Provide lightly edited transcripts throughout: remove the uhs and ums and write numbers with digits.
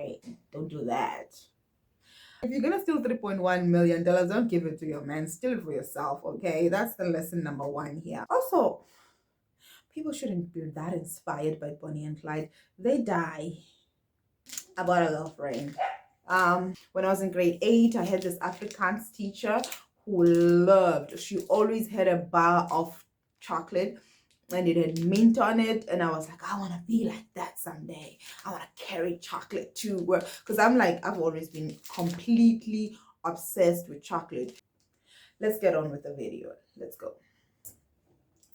Hey, don't do that. If you're gonna steal $3.1 million, don't give it to your man. Steal it for yourself, okay? That's the lesson number one here. Also, people shouldn't be that inspired by Bonnie and Clyde. They die. About a girlfriend. When I was in grade 8, I had this Afrikaans teacher who she always had a bar of chocolate and it had mint on it, and I was like, I want to be like that someday. I want to carry chocolate to work, because I've always been completely obsessed with chocolate. Let's get on with the video. Let's go.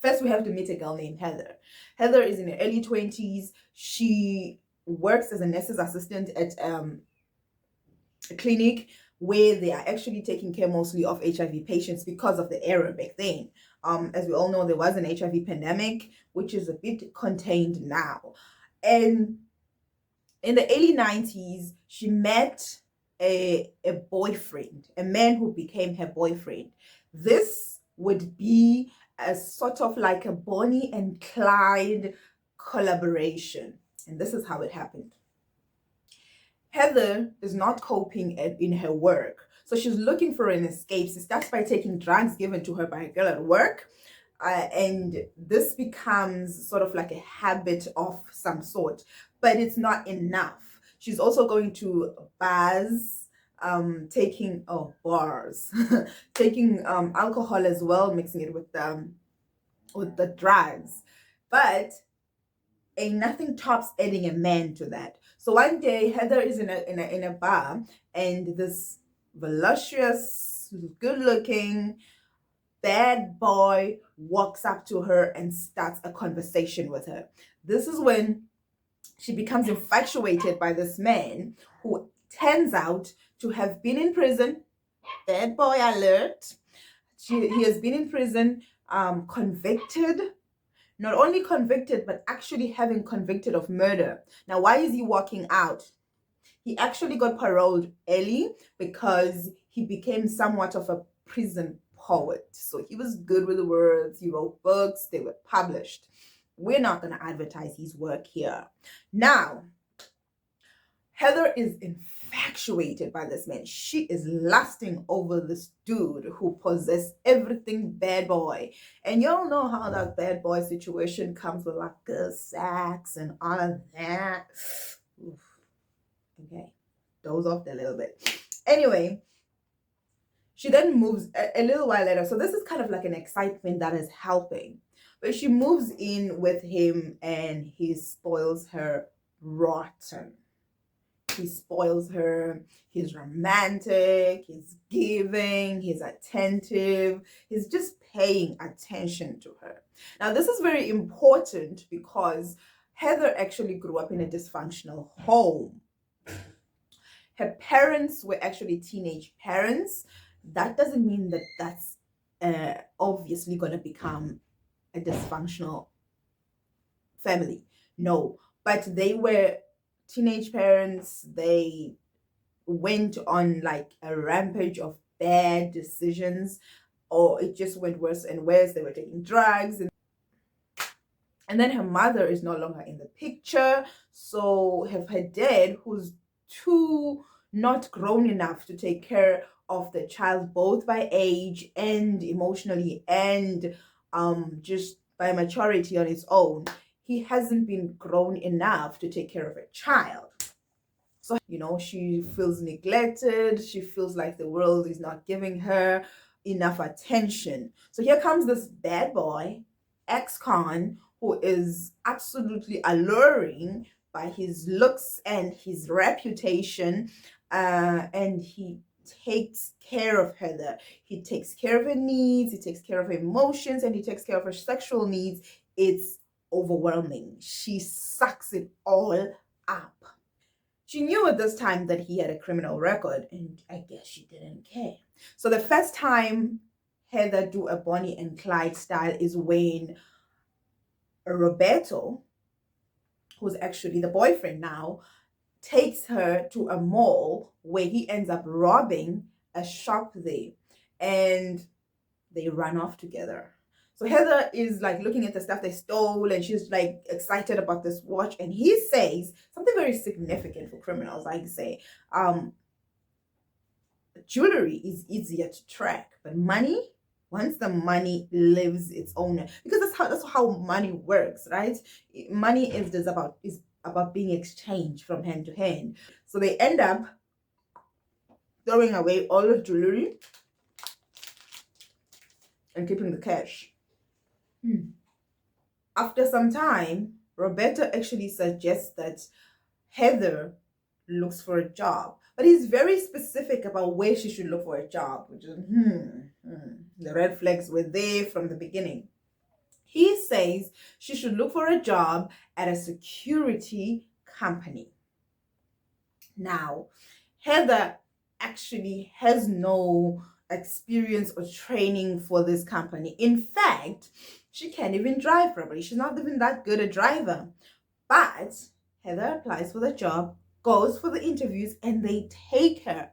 First, we have to meet a girl named Heather. Heather is in her early 20s. She works as a nurse's assistant at a clinic where they are actually taking care mostly of HIV patients because of the era back then. As we all know, there was an HIV pandemic, which is a bit contained now. And in the early 90s, she met a boyfriend, a man who became her boyfriend. This would be a sort of like a Bonnie and Clyde collaboration. And this is how it happened. Heather is not coping in her work. So she's looking for an escape. She starts by taking drugs given to her by a girl at work. And this becomes sort of like a habit of some sort, but it's not enough. She's also going to bars, taking bars, taking alcohol as well, mixing it with the drugs. But ain't nothing tops adding a man to that. So one day Heather is in a bar, and this voluptuous, good-looking bad boy walks up to her and starts a conversation with her. This is when she becomes infatuated by this man, who turns out to have been in prison. Bad boy alert. He has been in prison, convicted. Not only convicted, but actually having convicted of murder. Now, why is he walking out? He actually got paroled early because he became somewhat of a prison poet. So he was good with the words. He wrote books. They were published. We're not going to advertise his work here. Now, Heather is infatuated by this man. She is lusting over this dude who possessed everything bad boy. And y'all know how that bad boy situation comes with like good sex and all of that. Oof. Okay, doze off a little bit. Anyway, she then moves a little while later. So this is kind of like an excitement that is helping. But she moves in with him and he spoils her rotten. He spoils her. He's romantic, he's giving, he's attentive, he's just paying attention to her. Now, this is very important because Heather actually grew up in a dysfunctional home. Her parents were actually teenage parents. That doesn't mean that that's obviously going to become a dysfunctional family. No, but they were teenage parents. They went on like a rampage of bad decisions, or it just went worse and worse. They were taking drugs, and then her mother is no longer in the picture. So her dad, who's too not grown enough to take care of the child, both by age and emotionally, and just by maturity on his own, he hasn't been grown enough to take care of a child. So, she feels neglected. She feels like the world is not giving her enough attention. So here comes this bad boy, ex-con, who is absolutely alluring by his looks and his reputation. And he takes care of Heather. He takes care of her needs. He takes care of her emotions, and he takes care of her sexual needs. It's overwhelming. She sucks it all up. She knew at this time that he had a criminal record, and I guess she didn't care. So the first time Heather do a Bonnie and Clyde style is when Roberto, who's actually the boyfriend now, takes her to a mall where he ends up robbing a shop there, and they run off together. So Heather is like looking at the stuff they stole and she's like excited about this watch. And he says something very significant for criminals, I say. Jewelry is easier to track, but money, once the money lives its own, because that's how money works, right? Money is about being exchanged from hand to hand. So they end up throwing away all the jewelry and keeping the cash. After some time, Roberto actually suggests that Heather looks for a job, but he's very specific about where she should look for a job, which is the red flags were there from the beginning. He says she should look for a job at a security company. Now, Heather actually has no experience or training for this company. In fact, she can't even drive properly. She's not even that good a driver. But Heather applies for the job, goes for the interviews, and they take her.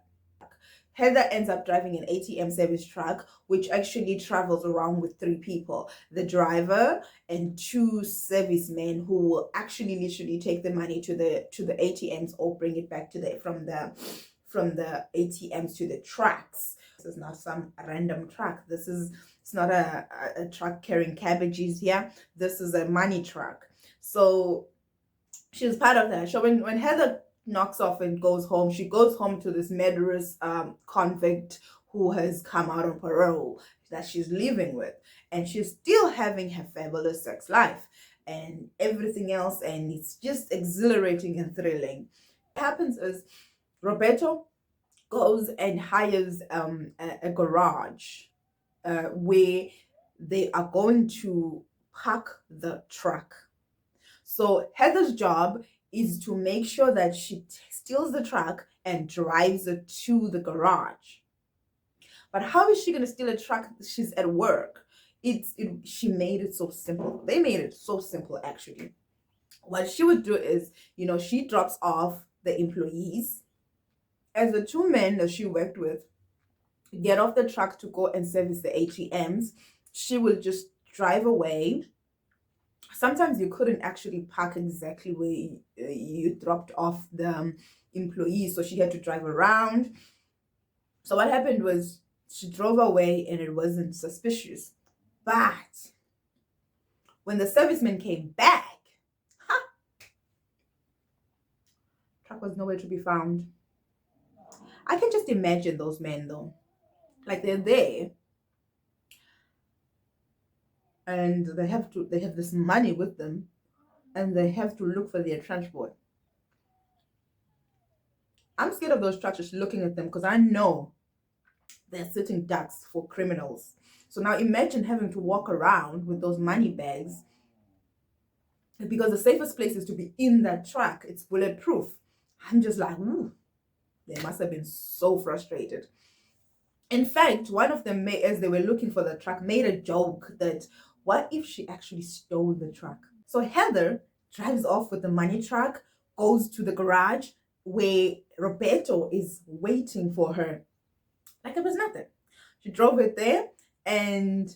Heather ends up driving an ATM service truck, which actually travels around with 3 people, the driver and 2 servicemen who will actually literally take the money to the ATMs or bring it back to the from the ATMs to the trucks. This is not some random truck. It's not a truck carrying cabbages here. This is a money truck. So she's part of that. So when Heather knocks off and goes home, she goes home to this murderous convict who has come out on parole that she's living with, and she's still having her fabulous sex life and everything else, and it's just exhilarating and thrilling. What happens is Roberto goes and hires a garage where they are going to park the truck. So Heather's job is to make sure that she steals the truck and drives it to the garage. But how is she going to steal a truck? She's at work. She made it so simple. They made it so simple, actually. What she would do is, she drops off the employees, as the 2 men that she worked with get off the truck to go and service the ATMs. She will just drive away. Sometimes you couldn't actually park exactly where you dropped off the employees, so she had to drive around. So what happened was she drove away and it wasn't suspicious. But when the serviceman came back, truck was nowhere to be found. I can just imagine those men though. Like they're there and they have this money with them and they have to look for their transport. I'm scared of those trucks just looking at them because I know they're sitting ducks for criminals. So now imagine having to walk around with those money bags, because the safest place is to be in that truck. It's bulletproof. I'm just like, they must have been so frustrated. In fact, one of them, as they were looking for the truck, made a joke that what if she actually stole the truck? So Heather drives off with the money truck, goes to the garage where Roberto is waiting for her. Like it was nothing. She drove it there and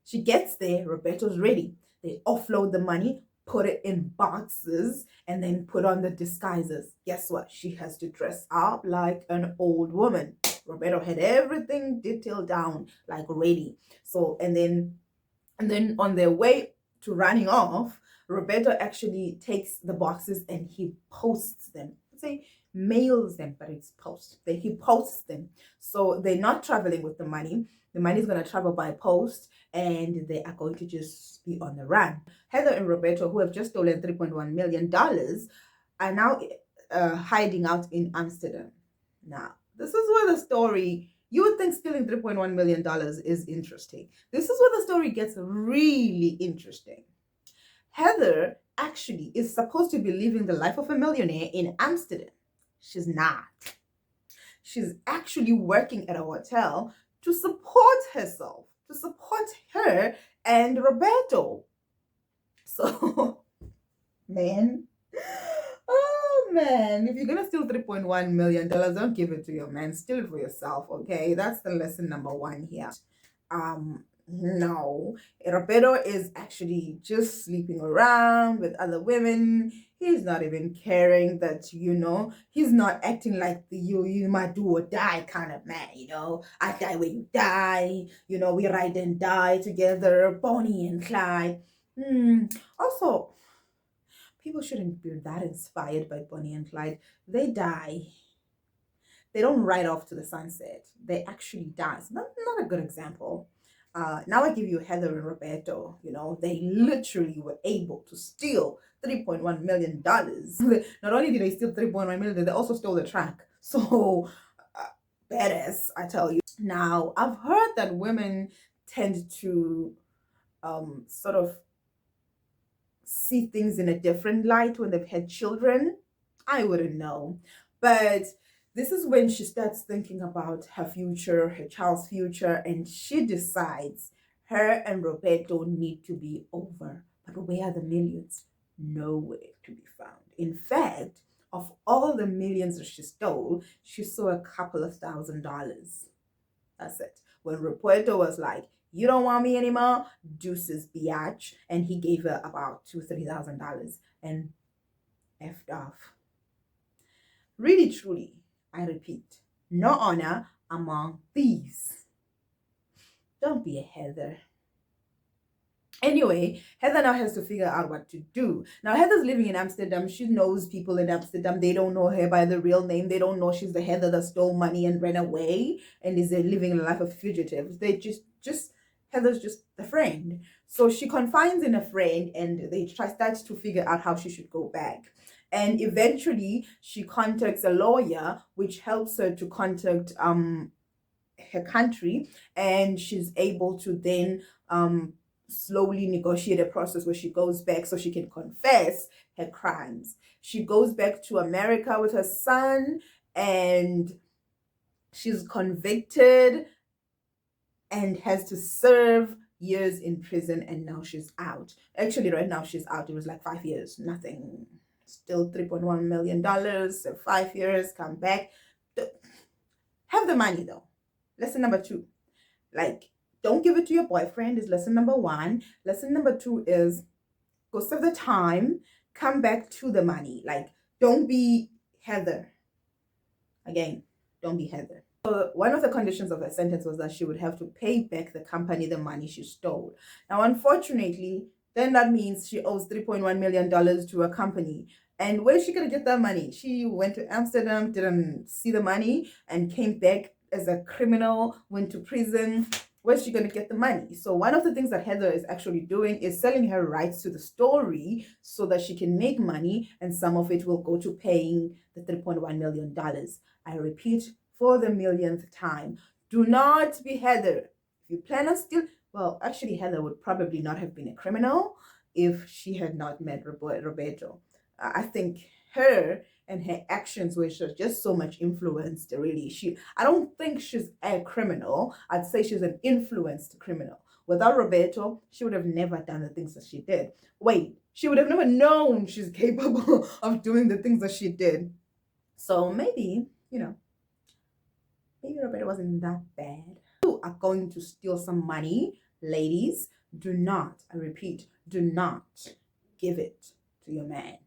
she gets there. Roberto's ready. They offload the money, put it in boxes, and then put on the disguises. Guess what? She has to dress up like an old woman. Roberto had everything detailed down, like ready. So, and then on their way to running off, Roberto actually takes the boxes and he posts them. Say mails them, but it's post. He posts them. So they're not traveling with the money. The money is going to travel by post and they are going to just be on the run. Heather and Roberto, who have just stolen $3.1 million, are now hiding out in Amsterdam. Now, this is where the story, you would think stealing $3.1 million is interesting. This is where the story gets really interesting. Heather actually is supposed to be living the life of a millionaire in Amsterdam. She's not. She's actually working at a hotel to support herself, to support her and Roberto. So, man, oh man, if you're gonna steal $3.1 million, don't give it to your man, steal it for yourself, okay? That's the lesson number 1 here. No, Roberto is actually just sleeping around with other women. He's not even caring that, he's not acting like the you might do or die kind of man, I die where you die, we ride and die together, Bonnie and Clyde. Also, people shouldn't be that inspired by Bonnie and Clyde. They die. They don't ride off to the sunset. They actually die. So not a good example. Now I give you Heather and Roberto. They literally were able to steal $3.1 million. Not only did they steal 3.1 million, they also stole the track. So, badass, I tell you. Now, I've heard that women tend to sort of see things in a different light when they've had children. I wouldn't know. But this is when she starts thinking about her future, her child's future, and she decides her and Roberto need to be over. But where are the millions? Nowhere to be found. In fact, of all the millions that she stole, she saw a couple of $1,000s. That's it. When Roberto was like, you don't want me anymore, deuces biatch, and he gave her about $2,000-$3,000 and effed off. Really, truly, I repeat, no honor among thieves. Don't be a Heather. Anyway, Heather now has to figure out what to do. Now, Heather's living in Amsterdam. She knows people in Amsterdam. They don't know her by the real name. They don't know she's the Heather that stole money and ran away and is living a life of fugitives. They just Heather's just a friend. So she confides in a friend and they start to figure out how she should go back. And eventually she contacts a lawyer, which helps her to contact her country, and she's able to then slowly negotiate a process where she goes back so she can confess her crimes. She goes back to America with her son and she's convicted and has to serve years in prison, and now she's out. Actually, right now she's out. It was like 5 years, nothing. Still $3.1 million, so 5 years, come back. Have the money though. Lesson number 2. Like, don't give it to your boyfriend is lesson number 1. Lesson number 2 is go serve the time, come back to the money. Like, don't be Heather. Again, don't be Heather. So one of the conditions of her sentence was that she would have to pay back the company the money she stole. Now, unfortunately, then that means she owes $3.1 million to a company. And where's she going to get that money? She went to Amsterdam, didn't see the money, and came back as a criminal, went to prison. Where's she going to get the money? So one of the things that Heather is actually doing is selling her rights to the story so that she can make money, and some of it will go to paying the $3.1 million. I repeat for the millionth time, do not be Heather. If you plan on stealing, well, actually Heather would probably not have been a criminal if she had not met Roberto. I think her and her actions were just so much influenced, really. I don't think she's a criminal. I'd say she's an influenced criminal. Without Roberto, she would have never done the things that she did. Wait, she would have never known she's capable of doing the things that she did. So maybe, maybe Roberto wasn't that bad. You are going to steal some money, ladies. Do not, I repeat, do not give it to your man.